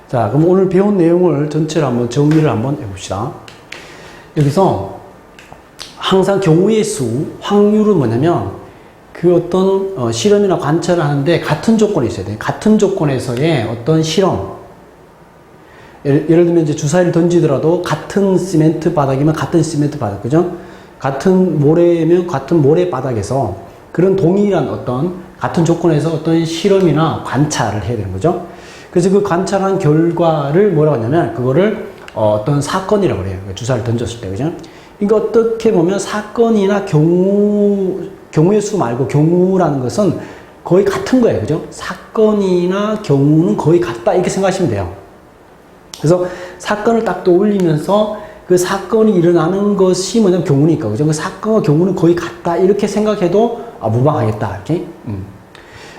자, 그럼 오늘 배운 내용을 전체를 한번 정리를 한번 해봅시다. 여기서 항상 경우의 수, 확률은 뭐냐면 그 어떤 실험이나 관찰을 하는데 같은 조건이 있어야 돼요. 같은 조건에서의 어떤 실험. 예를 들면 이제 주사위를 던지더라도 같은 시멘트 바닥이면 같은 시멘트 바닥, 그죠? 같은 모래면 같은 모래 바닥에서 그런 동일한 어떤 같은 조건에서 어떤 실험이나 관찰을 해야 되는 거죠. 그래서 그 관찰한 결과를 뭐라고 하냐면 그거를 어떤 사건이라고 해요. 주사를 던졌을 때, 그죠? 그러니까 어떻게 보면 사건이나 경우의 수 말고 경우라는 것은 거의 같은 거예요. 그죠? 사건이나 경우는 거의 같다. 이렇게 생각하시면 돼요. 그래서 사건을 딱 떠올리면서 그 사건이 일어나는 것이 뭐냐면 경우니까. 그죠? 그 사건과 경우는 거의 같다. 이렇게 생각해도 무방하겠다. 이렇게.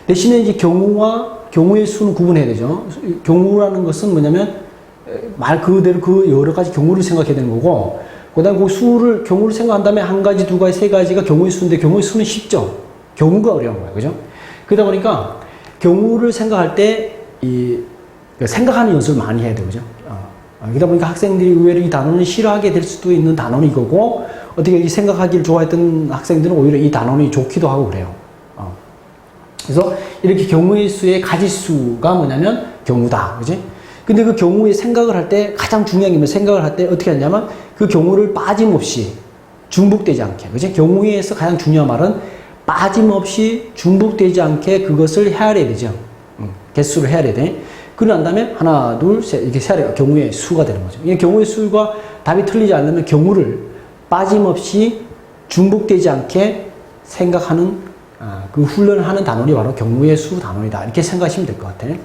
대신에 이제 경우의 수는 구분해야 되죠. 경우라는 것은 뭐냐면 말 그대로 그 여러 가지 경우를 생각해야 되는 거고, 그 다음에 그 경우를 생각한 다음에 한 가지, 두 가지, 세 가지가 경우의 수인데 경우의 수는 쉽죠. 경우가 어려운 거예요. 그죠? 그러다 보니까 경우를 생각할 때 생각하는 연습을 많이 해야 되죠. 그죠? 그러다 보니까 학생들이 의외로 이 단원을 싫어하게 될 수도 있는 단원이 이거고, 어떻게 생각하기를 좋아했던 학생들은 오히려 이 단원이 좋기도 하고 그래요. 그래서 이렇게 경우의 수의 가지수가 뭐냐면 경우다. 그지? 근데 그 경우에 생각을 할 때 가장 중요한 게 뭐 생각을 할 때 어떻게 하냐면 그 경우를 빠짐없이 중복되지 않게. 그지? 경우에서 가장 중요한 말은 빠짐없이 중복되지 않게 그것을 헤아려야 되죠. 개수를 헤아려야 돼. 그러고 난 다음에 하나, 둘, 셋 이렇게 세아려 경우의 수가 되는 거죠. 이 경우의 수가 답이 틀리지 않으면 경우를 빠짐없이 중복되지 않게 생각하는 그 훈련을 하는 단원이 바로 경우의 수 단원이다. 이렇게 생각하시면 될 것 같아요.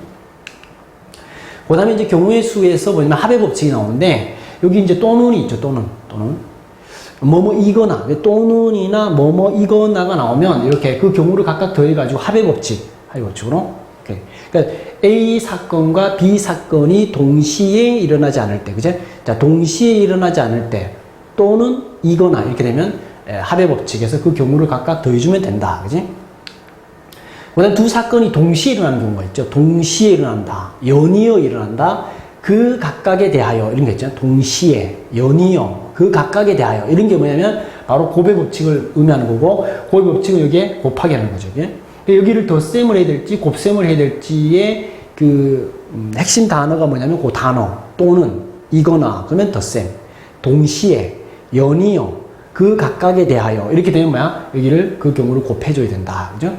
그 다음에 이제 경우의 수에서 뭐냐면 합의 법칙이 나오는데, 여기 이제 또는이 있죠. 또는. 뭐뭐이거나, 또는이나 뭐뭐이거나가 나오면 이렇게 그 경우를 각각 더해가지고 합의 법칙으로. 그러니까 A 사건과 B 사건이 동시에 일어나지 않을 때, 그죠? 자, 동시에 일어나지 않을 때, 또는 이거나 이렇게 되면 합의 법칙에서 그 경우를 각각 더해주면 된다. 그지? 그 다음에 두 사건이 동시에 일어나는 경우가 있죠. 동시에 일어난다. 연이어 일어난다. 그 각각에 대하여. 이런 게 있죠. 동시에, 연이어, 그 각각에 대하여. 이런 게 뭐냐면 바로 곱의 법칙을 의미하는 거고, 곱의 법칙은 여기에 곱하기 하는 거죠. 여기를 덧셈을 해야 될지, 곱셈을 해야 될지의 핵심 단어가 뭐냐면 그 단어. 또는, 이거나, 그러면 덧셈. 동시에, 연이어, 그 각각에 대하여. 이렇게 되면 뭐야? 여기를 그 경우를 곱해줘야 된다. 그죠?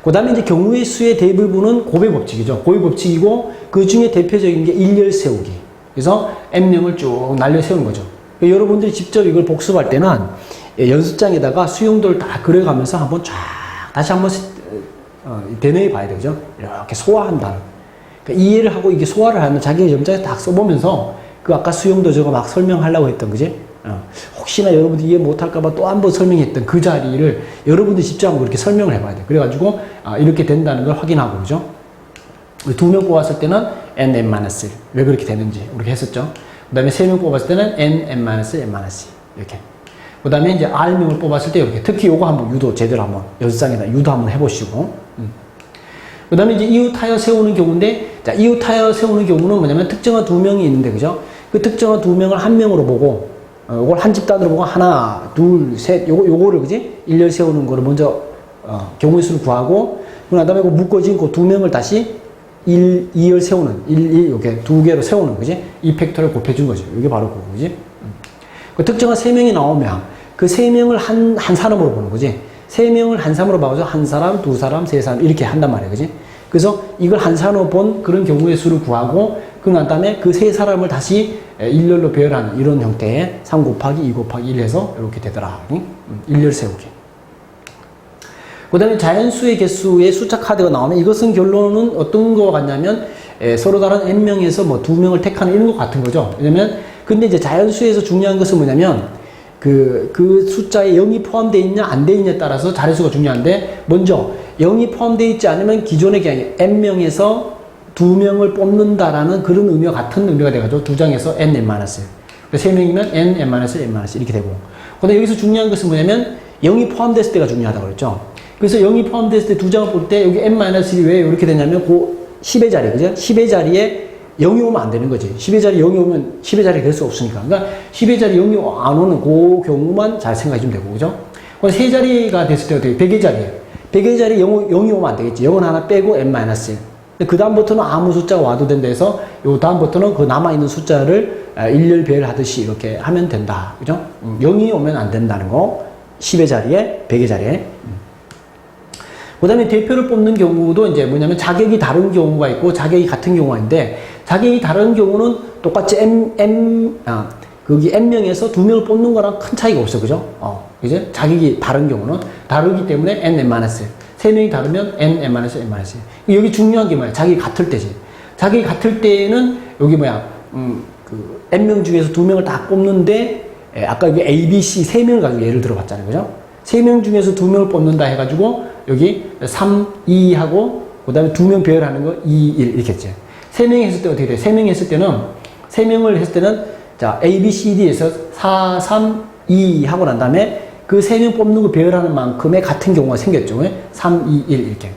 그 다음에 이제 경우의 수의 대부분은 곱의 법칙이죠. 곱의 법칙이고, 그 중에 대표적인 게 일렬 세우기. 그래서 N명을 쭉 날려 세우는 거죠. 여러분들이 직접 이걸 복습할 때는 연습장에다가 수용도를 다 그려가면서 한번 쫙 다시 한번 대뇌해 봐야 되죠. 이렇게 소화한다. 그러니까 이해를 하고 이게 소화를 하면 자기 점장에 딱 써보면서 그 아까 수용도 저거 막 설명하려고 했던, 그지? 혹시나 여러분들이 이해 못할까봐 또 한 번 설명했던 그 자리를 여러분들이 직접 한번 그렇게 설명을 해봐야 돼요. 그래가지고 이렇게 된다는 걸 확인하고, 그죠? 두 명 뽑았을 때는 n-1 왜 그렇게 되는지 우리 했었죠. 그 다음에 세 명 뽑았을 때는 n-n-1 이렇게. 그 다음에 이제 r명을 뽑았을 때 이렇게. 특히 요거 한번 유도 제대로 한번 연습장에다 유도 한번 해보시고. 그 다음에 이제 이웃하여 세우는 경우인데, 자, 이웃하여 세우는 경우는 뭐냐면 특정한 두 명이 있는데, 그죠? 그 특정한 두 명을 한 명으로 보고, 요걸 한 집단으로 보고 하나, 둘, 셋, 요거를, 그지? 일렬 세우는 거를 먼저, 경우의 수를 구하고, 그 다음에 그 묶어진 그 두 명을 다시 2열 세우는, 1, 이렇게 두 개로 세우는, 그지? 이 팩터를 곱해준 거죠. 이게 바로 그거, 그지? 그 특정한 세 명이 나오면 그 세 명을 한 사람으로 보는 거지. 세 명을 한 사람으로 봐서 한 사람, 두 사람, 세 사람, 이렇게 한단 말이에요. 그지? 그래서 이걸 한 사람으로 본 그런 경우의 수를 구하고, 그 다음에 그 세 사람을 다시 일렬로 배열하는 이런 형태의 3 곱하기 2 곱하기 1 해서 이렇게 되더라. 일렬 세우기. 그 다음에 자연수의 개수의 숫자 카드가 나오면 이것은 결론은 어떤 거 같냐면 서로 다른 n명에서 뭐 2명을 택하는 이런 것 같은 거죠. 왜냐면 근데 이제 자연수에서 중요한 것은 뭐냐면 그 숫자에 0이 포함되어 있냐 안 되어 있냐에 따라서 자릿수가 중요한데, 먼저 0이 포함되어 있지 않으면 기존의 그냥 n명에서 2명을 뽑는다라는 그런 의미와 같은 의미가 돼가지고 2장에서 n-1 3명이면 n-1 이렇게 되고, 근데 여기서 중요한 것은 뭐냐면 0이 포함됐을 때가 중요하다고 그랬죠. 그래서 0이 포함됐을 때 2장을 볼 때 여기 n-1이 왜 이렇게 되냐면 그 10의 자리, 그죠? 10의 자리에 0이 오면 안 되는 거지. 10의 자리 0이 오면 10의 자리 될 수 없으니까. 그러니까 10의 자리 0이 안 오는 그 경우만 잘 생각해 주면 되고, 그죠? 그럼 세 자리가 됐을 때 어떻게 100의 자리에 100의 자리에 0이 오면 안 되겠지. 0은 하나 빼고 n-1. 그 다음부터는 아무 숫자가 와도 된다 해서 요 다음부터는 그 남아있는 숫자를 일렬 배열하듯이 이렇게 하면 된다. 그죠? 0이 오면 안 된다는 거. 10의 자리에 100의 자리에. 그 다음에 대표를 뽑는 경우도 이제 뭐냐면 자격이 다른 경우가 있고 자격이 같은 경우가 있는데, 자격이 다른 경우는 똑같이 거기 n명에서 2명을 뽑는 거랑 큰 차이가 없어. 그죠? 이제 자격이 다른 경우는 다르기 때문에 n-1. 3명이 다르면 n-n-1. 여기 중요한 게 뭐야? 자격이 같을 때지. 자격이 같을 때는 여기 뭐야? 그 n명 중에서 2명을 다 뽑는데, 아까 여기 A, B, C 3명을 가지고 예를 들어봤잖아요. 그죠? 3명 중에서 2명을 뽑는다 해가지고 여기 3, 2 하고 그 다음에 2명 배열하는 거 2, 1 이렇게 했지. 3명이 했을 때 어떻게 돼? 3명이 했을 때는 3명을 했을 때는 자 A, B, C, D에서 4, 3, 2 하고 난 다음에 그 3명 뽑는 거 배열하는 만큼의 같은 경우가 생겼죠. 3, 2, 1 이렇게.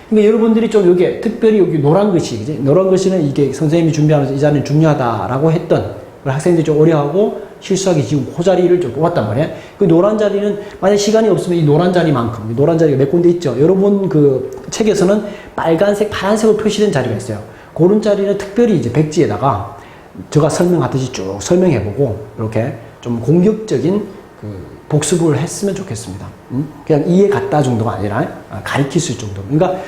그러니까 여러분들이 좀 여기 특별히 여기 노란 글씨, 그지? 노란 글씨는 이게 선생님이 준비하면서 이 자리는 중요하다라고 했던 학생들이 좀 어려워하고 실수하기 지금 그 자리를 좀 뽑았단 말이에요. 그 노란 자리는 만약 시간이 없으면 이 노란 자리만큼, 노란 자리가 몇 군데 있죠. 여러분 그 책에서는 빨간색, 파란색으로 표시된 자리가 있어요. 그런 자리는 특별히 이제 백지에다가 제가 설명하듯이 쭉 설명해보고 이렇게 좀 공격적인 그 복습을 했으면 좋겠습니다. 그냥 이해 갔다 정도가 아니라 가르칠 수 있을 정도. 그러니까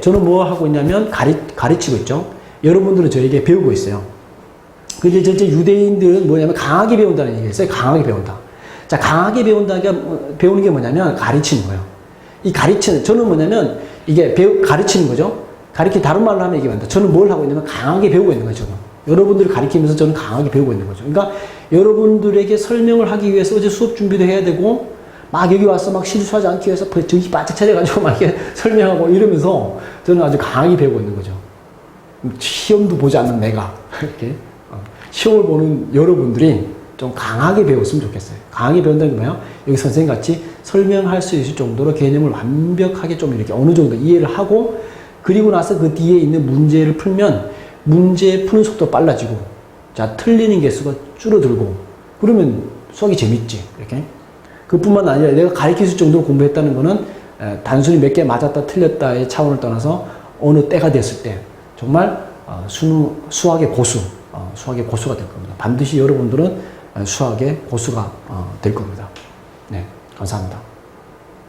저는 뭐 하고 있냐면 가르치고 있죠. 여러분들은 저에게 배우고 있어요. 근데 전체 유대인들은 뭐냐면 강하게 배운다는 얘기가 있어요. 강하게 배운다. 자, 강하게 배우는 게 뭐냐면 가르치는 거예요. 이 가르치는, 저는 뭐냐면 이게 가르치는 거죠. 다른 말로 하면 이게 맞다. 저는 뭘 하고 있냐면 강하게 배우고 있는 거죠. 여러분들을 가르치면서 저는 강하게 배우고 있는 거죠. 그러니까 여러분들에게 설명을 하기 위해서 어제 수업 준비도 해야 되고, 막 여기 와서 막 실수하지 않기 위해서 저기 바짝 차려가지고 막 이렇게 설명하고 이러면서 저는 아주 강하게 배우고 있는 거죠. 시험도 보지 않는 내가 이렇게. 시험을 보는 여러분들이 좀 강하게 배웠으면 좋겠어요. 강하게 배운다는 게 뭐예요? 여기 선생님같이 설명할 수 있을 정도로 개념을 완벽하게 좀 이렇게 어느 정도 이해를 하고, 그리고 나서 그 뒤에 있는 문제를 풀면 문제 푸는 속도가 빨라지고, 자, 틀리는 개수가 줄어들고, 그러면 수학이 재밌지. 이렇게. 그뿐만 아니라 내가 가르칠 수 있을 정도로 공부했다는 거는 단순히 몇 개 맞았다 틀렸다의 차원을 떠나서 어느 때가 됐을 때 정말 수학의 고수가 될 겁니다. 반드시 여러분들은 수학의 고수가 될 겁니다. 네, 감사합니다.